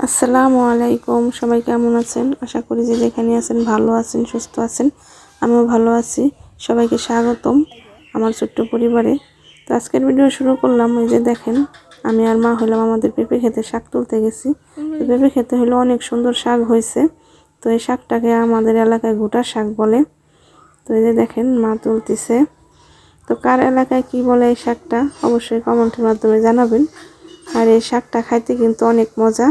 আসসালামু আলাইকুম, সবাই কেমন আছেন? আশা করি যে যেখানে আছেন ভালো আছেন, সুস্থ আছেন। আমিও ভালো আছি। সবাইকে স্বাগতম আমার ছোট্ট পরিবারে। তো আজকের ভিডিও শুরু করলাম। এই যে দেখেন, আমি আর মা হলাম আমাদের পেঁপে খেতে শাক তুলতে গেছি। তো পেঁপে খেতে হলো অনেক সুন্দর শাক হয়েছে। তো এই শাকটাকে আমাদের এলাকায় গোটা শাক বলে। তো এই যে দেখেন মা তুলতেছে। তো কার এলাকায় কি বলে এই শাকটা অবশ্যই কমেন্টের মাধ্যমে জানাবেন। আর এই শাকটা খাইতে কিন্তু অনেক মজা।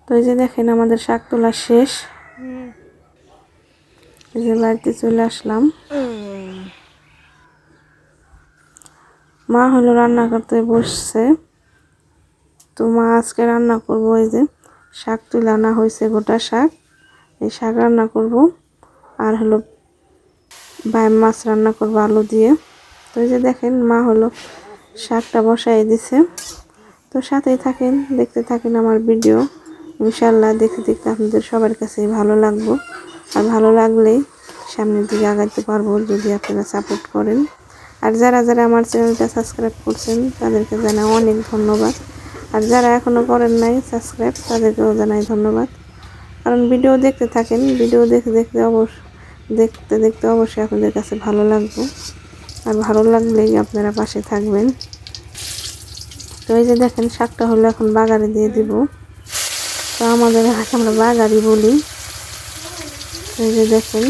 তো এই যে দেখেন আমাদের শাক তোলা শেষ। এই যে বাড়িতে চলে আসলাম। মা হলো রান্না করতে বসছে। তো মা আজকে রান্না করবো, এই যে শাক তুলে আনা হয়েছে গোটা শাক, এই শাক রান্না করব। আর হলো বাইম মাছ রান্না করবো আলু দিয়ে। তো এই যে দেখেন মা হলো শাকটা বসাই দিছে। তো সাথেই থাকেন, দেখতে থাকেন আমার ভিডিও। ইনশাআল্লাহ দেখতে দেখতে আপনাদের সবার কাছেই ভালো লাগবে। আর ভালো লাগলেই সামনের দিকে আগাইতে পারবো যদি আপনারা সাপোর্ট করেন। আর যারা যারা আমার চ্যানেলটা সাবস্ক্রাইব করছেন তাদেরকে জানাই অনেক ধন্যবাদ। আর যারা এখনও করেন নাই সাবস্ক্রাইব, তাদেরকেও জানাই ধন্যবাদ। কারণ ভিডিও দেখতে থাকেন, ভিডিও দেখতে দেখতে অবশ্যই আপনাদের কাছে ভালো লাগবে। আর ভালো লাগলেই আপনারা পাশে থাকবেন। তো এই যে দেখেন শাকটা হলো এখন বাগারে দিয়ে দিব। তো আমাদের এলাকায় আমরা বাগারি বলি। এই যে দেখেন,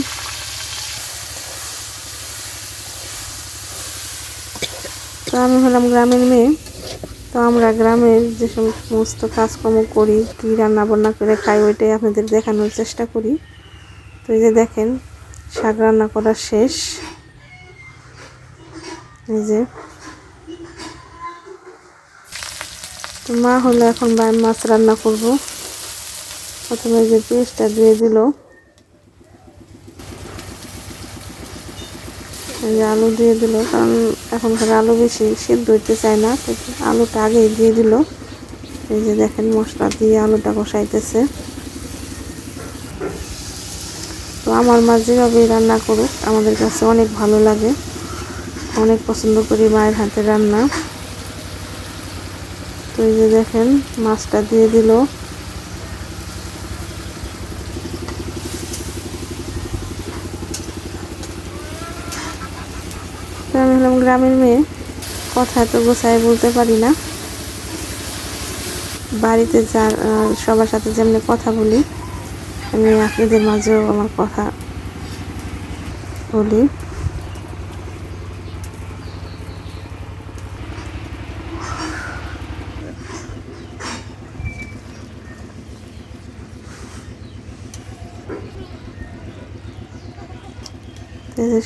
তো আমি হলাম গ্রামের মেয়ে। তো আমরা গ্রামের যে সমস্ত কাজকর্ম করি, কি রান্না বান্না করে খাই, ওইটাই আপনাদের দেখানোর চেষ্টা করি। তো এই যে দেখেন শাক রান্না করা শেষ। এই যে তো মা হলো এখন বাইম মাছ রান্না করব। প্রথমে যে পেঁয়াজটা দিয়ে দিল, এই যে আলু দিয়ে দিল, কারণ এখনকার আলু বেশি সিদ্ধ হইতে চায় না, তো আলুটা আগেই দিয়ে দিল। এই যে দেখেন মশলা দিয়ে আলুটা কষাইতেছে। তো আমার মা যেভাবেই রান্না করুক আমাদের কাছে অনেক ভালো লাগে, অনেক পছন্দ করি মায়ের হাতের রান্না। তো এই যে দেখেন মাছটা দিয়ে দিল। তো আমি হলাম গ্রামের মেয়ে, কথা তো গোছায় বলতে পারি না। বাড়িতে যার সবার সাথে যেমনি কথা বলি, আমি আপনাদের মাঝেও আমার কথা বলি।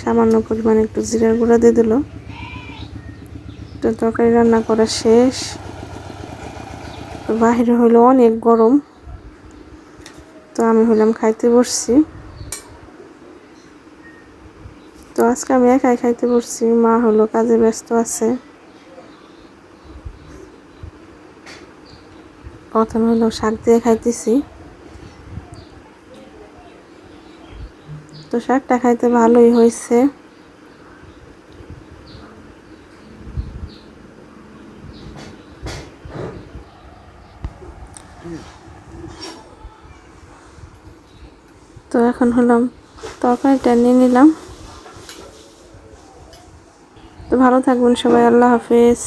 সামান্য পরিমাণে একটু জিরার গুঁড়া দিয়ে দিল। তো তরকারি রান্না করা শেষ। তো বাহিরে হইলো অনেক গরম। তো আমি হলাম খাইতে বসছি। তো আজকে আমি একাই খাইতে বসছি, মা হলো কাজে ব্যস্ত আছে। প্রথমে হলো শাক দিয়ে খাইতেছি। তো শাকটা খাইতে ভালোই হয়েছে। তো এখন হলাম তরকারিটা নিয়ে নিলাম। তো ভালো থাকবেন সবাই, আল্লাহ হাফেজ।